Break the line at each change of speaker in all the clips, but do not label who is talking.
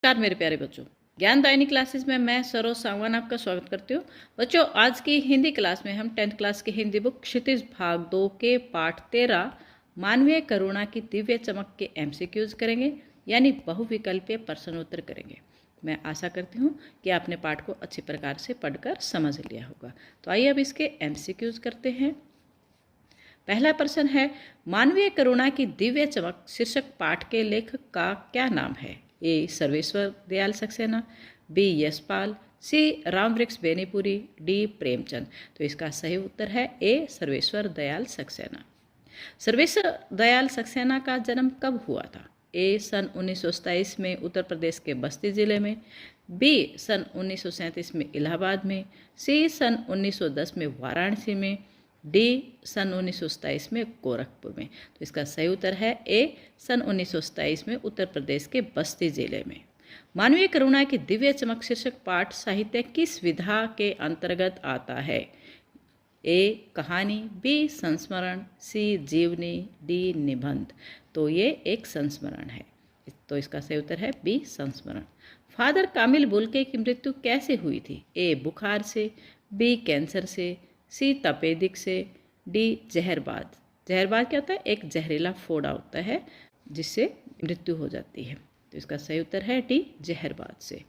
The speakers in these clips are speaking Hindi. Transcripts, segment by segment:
नमस्कार मेरे प्यारे बच्चों, ज्ञानदायिनी क्लासेस में मैं सरोज सांगवान आपका स्वागत करती हूँ। बच्चों, आज की हिंदी क्लास में हम 10th क्लास की हिंदी बुक क्षितिज भाग 2 के पाठ 13 मानवीय करुणा की दिव्य चमक के एमसीक्यूज करेंगे, यानी बहुविकल्पीय प्रश्नोत्तर करेंगे। मैं आशा करती हूँ कि आपने पाठ को अच्छी प्रकार से पढ़कर समझ लिया होगा। तो आइए अब इसके एमसीक्यूज करते हैं। पहला प्रश्न है, मानवीय करुणा की दिव्य चमक शीर्षक पाठ के लेखक का क्या नाम है? ए सर्वेश्वर दयाल सक्सेना, बी यशपाल, सी रामवृक्ष बेनीपुरी, डी प्रेमचंद। तो इसका सही उत्तर है ए सर्वेश्वर दयाल सक्सेना। सर्वेश्वर दयाल सक्सेना का जन्म कब हुआ था? ए सन 1927 में उत्तर प्रदेश के बस्ती जिले में, बी सन 1937 में इलाहाबाद में, सी सन 1910 में वाराणसी में, डी सन 1927 में गोरखपुर में। तो इसका सही उत्तर है ए सन 1927 में उत्तर प्रदेश के बस्ती जिले में। मानवीय करुणा की दिव्य चमक शीर्षक पाठ साहित्य किस विधा के अंतर्गत आता है? ए कहानी, बी संस्मरण, सी जीवनी, डी निबंध। तो ये एक संस्मरण है, तो इसका सही उत्तर है बी संस्मरण। फादर कामिल बुल्के की मृत्यु कैसे हुई थी? ए बुखार से, बी कैंसर से, सी तपेदिक से, डी जहरबाद। जहरबाद क्या होता है? एक जहरीला फोड़ा होता है जिससे मृत्यु हो जाती है। तो इसका सही उत्तर है डी जहरबाद से।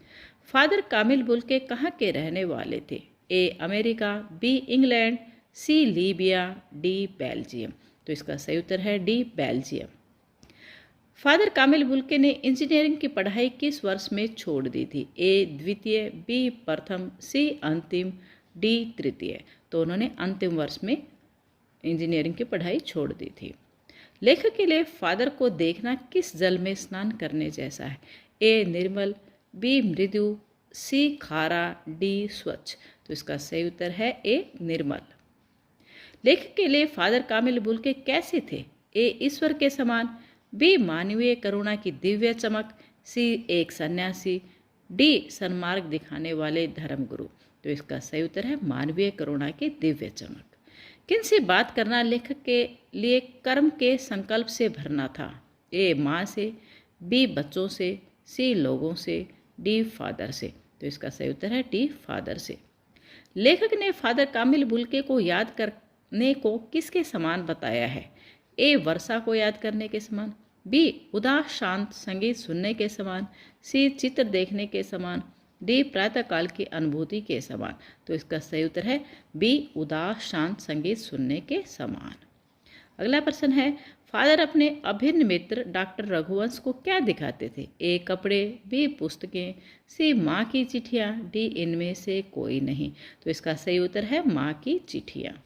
फादर कामिल बुल्के कहाँ के रहने वाले थे? A America, B England, C Libya, D Belgium. तो इसका सही उत्तर है D Belgium. Father Camille Bulcke ने इंजीनियरिंग की पढ़ाई किस वर्ष में छोड़ दी थी? ए द्वितीय, बी प्रथम, सी अंतिम, डी तृतीय। तो उन्होंने अंतिम वर्ष में इंजीनियरिंग की पढ़ाई छोड़ दी थी। लेखक के लिए फादर को देखना किस जल में स्नान करने जैसा है? ए निर्मल, बी मृदु, सी खारा, डी स्वच्छ। तो इसका सही उत्तर है ए निर्मल। लेखक के लिए फादर कामिल बुल्के कैसे थे? ए ईश्वर के समान, बी मानवीय करुणा की दिव्य चमक, सी एक सन्यासी, डी सन्मार्ग दिखाने वाले धर्मगुरु। तो इसका सही उत्तर है मानवीय करुणा की दिव्य चमक। किन से बात करना लेखक के लिए कर्म के संकल्प से भरना था? ए माँ से, बी बच्चों से, सी लोगों से, डी फादर से। तो इसका सही उत्तर है डी फादर से। लेखक ने फादर कामिल बुल्के को याद करने को किसके समान बताया है? ए वर्षा को याद करने के समान, बी उदास शांत संगीत सुनने के समान, सी चित्र देखने के समान, डी प्रातःकाल की अनुभूति के समान। तो इसका सही उत्तर है बी उदास शांत संगीत सुनने के समान। अगला प्रश्न है, फादर अपने अभिन्न मित्र डॉक्टर रघुवंश को क्या दिखाते थे? ए कपड़े, बी पुस्तकें, सी माँ की चिट्ठियाँ, डी इनमें से कोई नहीं। तो इसका सही उत्तर है माँ की चिट्ठियाँ।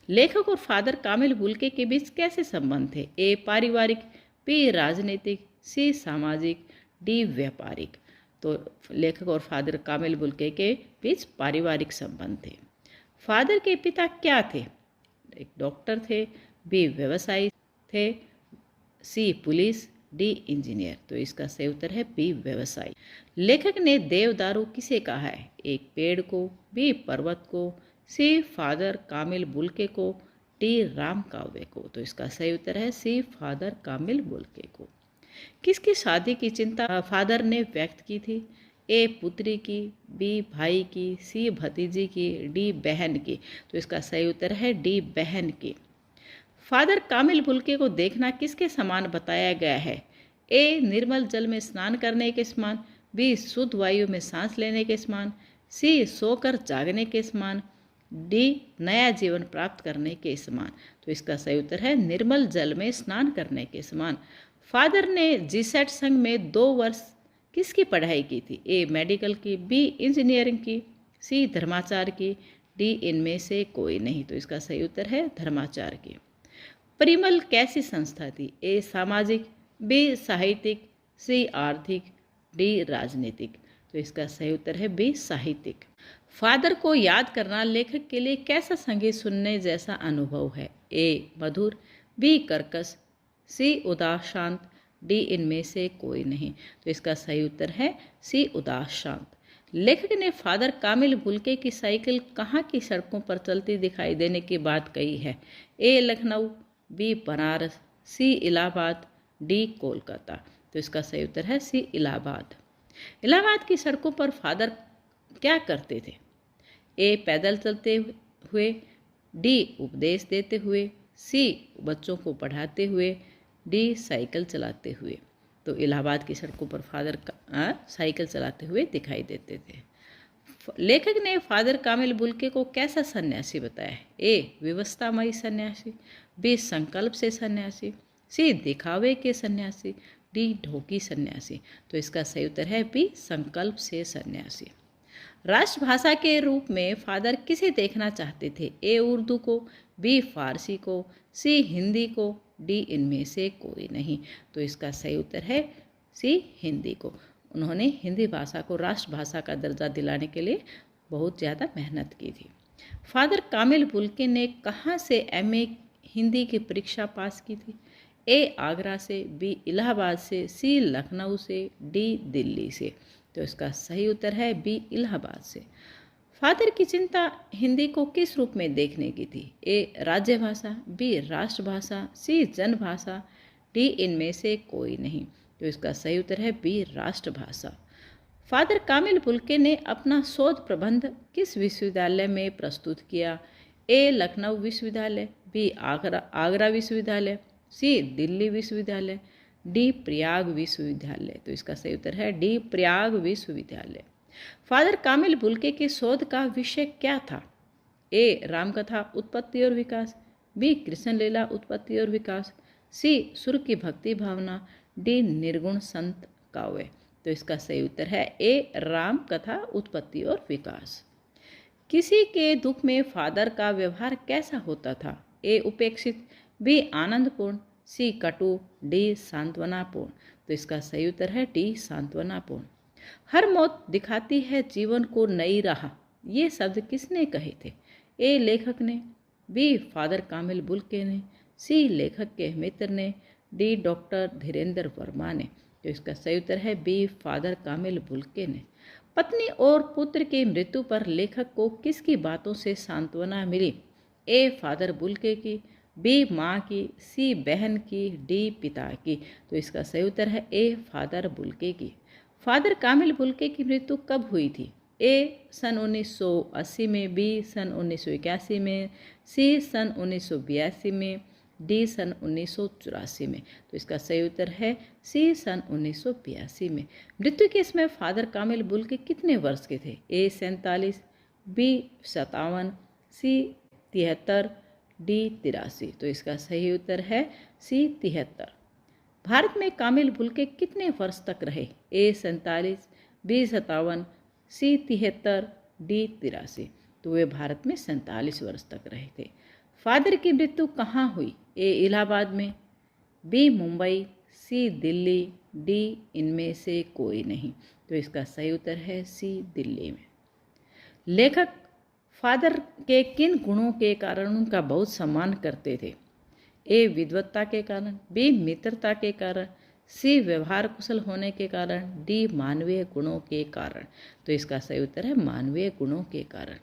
लेखक और फादर कामिल बुल्के के बीच कैसे संबंध थे? ए पारिवारिक, बी राजनीतिक, सी सामाजिक, डी व्यापारिक। तो लेखक और फादर कामिल बुल्के के बीच पारिवारिक संबंध थे। फादर के पिता क्या थे? एक डॉक्टर थे, बी व्यवसायी थे, सी पुलिस, डी इंजीनियर। तो इसका सही उत्तर है बी व्यवसायी। लेखक ने देवदारू किसे कहा है? एक पेड़ को, बी पर्वत को, सी फादर कामिल बुल्के को, डी राम काव्य को। तो इसका सही उत्तर है सी फादर कामिल बुल्के को। किसकी शादी की चिंता फादर ने व्यक्त की थी? ए पुत्री की, बी भाई की, सी भतीजी की, डी बहन की। तो इसका सही उत्तर है डी बहन की। फादर कामिल बुल्के को देखना किसके समान बताया गया है? ए निर्मल जल में स्नान करने के समान, बी शुद्ध वायु में सांस लेने के समान, सी सोकर जागने के समान, डी नया जीवन प्राप्त करने के समान। तो इसका सही उत्तर है निर्मल जल में स्नान करने के समान। फादर ने जीसेट संघ में 2 वर्ष किसकी पढ़ाई की थी? ए मेडिकल की, बी इंजीनियरिंग की, सी धर्माचार की, डी इनमें से कोई नहीं। तो इसका सही उत्तर है धर्माचार की। परिमल कैसी संस्था थी? ए सामाजिक, बी साहित्यिक, सी आर्थिक, डी राजनीतिक। तो इसका सही उत्तर है बी साहित्यिक। फादर को याद करना लेखक के लिए कैसा संगीत सुनने जैसा अनुभव है? ए मधुर, बी कर्कश, सी उदास शांत, डी इनमें से कोई नहीं। तो इसका सही उत्तर है सी उदास शांत। लेखक ने फादर कामिल बुल्के की साइकिल कहाँ की सड़कों पर चलती दिखाई देने की बात कही है? ए लखनऊ, बी बनारस, सी इलाहाबाद, डी कोलकाता। तो इसका सही उत्तर है सी इलाहाबाद। इलाहाबाद की सड़कों पर फादर क्या करते थे? ए पैदल चलते हुए, डी उपदेश देते हुए, सी बच्चों को पढ़ाते हुए, डी साइकिल चलाते हुए। तो इलाहाबाद की सड़कों पर फादर साइकिल चलाते हुए दिखाई देते थे। लेखक ने फादर कामिल बुल्के को कैसा सन्यासी बताया? ए व्यवस्थामयी सन्यासी, बी संकल्प से सन्यासी, सी दिखावे के सन्यासी, डी ढोकी सन्यासी। तो इसका सही उत्तर है बी संकल्प से सन्यासी। राष्ट्रभाषा के रूप में फादर किसे देखना चाहते थे? ए उर्दू को, बी फारसी को, सी हिंदी को, डी इनमें से कोई नहीं। तो इसका सही उत्तर है सी हिंदी को। उन्होंने हिंदी भाषा को राष्ट्रभाषा का दर्जा दिलाने के लिए बहुत ज़्यादा मेहनत की थी। फादर कामिल बुल्के ने कहाँ से एमए हिंदी की परीक्षा पास की थी? ए आगरा से, बी इलाहाबाद से, सी लखनऊ से, डी दिल्ली से। तो इसका सही उत्तर है बी इलाहाबाद से। फादर की चिंता हिंदी को किस रूप में देखने की थी? ए राज्यभाषा, बी राष्ट्रभाषा, सी जनभाषा, डी इनमें से कोई नहीं। तो इसका सही उत्तर है बी राष्ट्रभाषा। फादर कामिल बुल्के ने अपना शोध प्रबंध किस विश्वविद्यालय में प्रस्तुत किया? ए लखनऊ विश्वविद्यालय, बी आगरा विश्वविद्यालय, सी दिल्ली विश्वविद्यालय, डी प्रयाग विश्वविद्यालय। तो इसका सही उत्तर है डी प्रयाग विश्वविद्यालय। फादर कामिल बुल्के के शोध का विषय क्या था? ए रामकथा उत्पत्ति और विकास, बी कृष्ण लीला उत्पत्ति और विकास, सी सुर की भक्ति भावना, डी निर्गुण संत काव्य। तो इसका सही उत्तर है ए राम कथा उत्पत्ति और विकास। किसी के दुख में फादर का व्यवहार कैसा होता था? ए उपेक्षित, बी आनंदपूर्ण, सी कटु, डी सांत्वनापूर्ण। तो इसका सही उत्तर है डी सांत्वनापूर्ण। हर मौत दिखाती है जीवन को नई राह, ये शब्द किसने कहे थे? ए लेखक ने, बी फादर कामिल बुल्के ने, सी लेखक के मित्र ने, डी डॉक्टर धीरेन्द्र वर्मा ने। तो इसका सही उत्तर है बी फादर कामिल बुल्के ने। पत्नी और पुत्र की मृत्यु पर लेखक को किसकी बातों से सांत्वना मिली? ए फादर बुल्के की, बी माँ की, सी बहन की, डी पिता की। तो इसका सही उत्तर है ए फादर बुल्के की। फादर कामिल बुल्के की मृत्यु कब हुई थी? ए सन 1980 में, बी सन 1981 में, सी सन 1982 में, डी सन 1984 में। तो इसका सही उत्तर है सी सन 1982 में। मृत्यु के समय फादर कामिल बुल्के कितने वर्ष के थे? ए 47, बी 57, सी 73, डी 83। तो इसका सही उत्तर है सी 73। भारत में कामिल बुल्के कितने वर्ष तक रहे? ए 47, बी 57, सी 73, डी 83। तो वे भारत में 47 वर्ष तक रहे थे। फादर की मृत्यु कहाँ हुई? ए इलाहाबाद में, बी मुंबई, सी दिल्ली, डी इनमें से कोई नहीं। तो इसका सही उत्तर है सी दिल्ली में। लेखक फादर के किन गुणों के कारण उनका बहुत सम्मान करते थे? ए विद्वत्ता के कारण, बी मित्रता के कारण, सी व्यवहार कुशल होने के कारण, डी मानवीय गुणों के कारण। तो इसका सही उत्तर है मानवीय गुणों के कारण।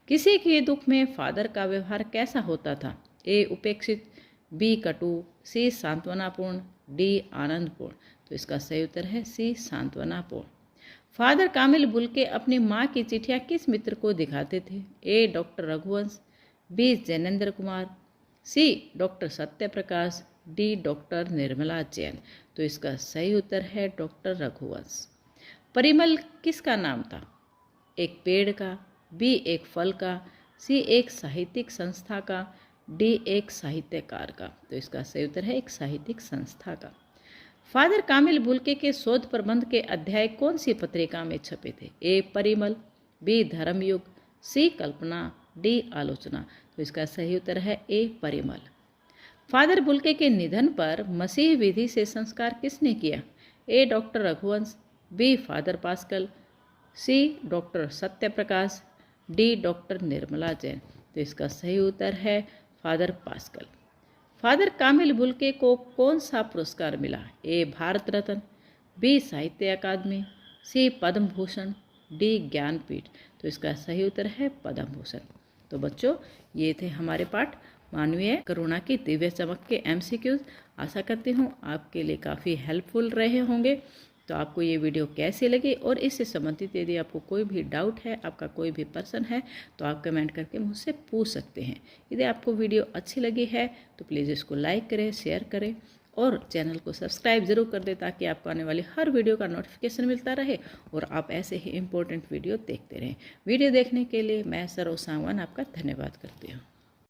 किसी के दुख में फादर का व्यवहार कैसा होता था? ए उपेक्षित, बी कटु, सी सांत्वनापूर्ण, डी आनंदपूर्ण। तो इसका सही उत्तर है सी सांत्वनापूर्ण। फादर कामिल बुल्के अपनी माँ की चिट्ठियाँ किस मित्र को दिखाते थे? A doctor Raghuvansh, B Jainendra Kumar, C doctor Satyaprakash, D doctor Nirmala Jain. तो इसका सही उत्तर है डॉक्टर रघुवंश। परिमल किसका नाम था? एक पेड़ का, बी एक फल का, सी एक साहित्यिक संस्था का, डी एक साहित्यकार का। तो इसका सही उत्तर है एक साहित्यिक संस्था का। फादर कामिल बुल्के के शोध प्रबंध के अध्याय कौन सी पत्रिका में छपे थे? ए परिमल, बी धर्मयुग, सी कल्पना, डी आलोचना। तो इसका सही उत्तर है ए परिमल। फादर बुल्के के निधन पर मसीह विधि से संस्कार किसने किया? A doctor Raghuvansh, B father Pascal, C doctor Satyaprakash, D doctor Nirmala Jain. तो इसका सही उत्तर है father Pascal. Father Camille Bulcke को कौन सा पुरस्कार मिला? ए भारत रत्न, बी साहित्य अकादमी, सी पद्म भूषण, डी ज्ञानपीठ। तो इसका सही उत्तर है पद्म भूषण। तो बच्चों, ये थे हमारे पाठ मानवीय करुणा की दिव्य चमक के MCQs। आशा करती हूँ आपके लिए काफ़ी हेल्पफुल रहे होंगे। तो आपको ये वीडियो कैसी लगी और इससे संबंधित यदि आपको कोई भी डाउट है, आपका कोई भी पर्सन है, तो आप कमेंट करके मुझसे पूछ सकते हैं। यदि आपको वीडियो अच्छी लगी है तो प्लीज़ इसको लाइक करें, शेयर करें और चैनल को सब्सक्राइब ज़रूर कर दें ताकि आपको आने वाली हर वीडियो का नोटिफिकेशन मिलता रहे और आप ऐसे ही इम्पोर्टेंट वीडियो देखते रहें। वीडियो देखने के लिए मैं सरोज सांगवान आपका धन्यवाद करती हूँ।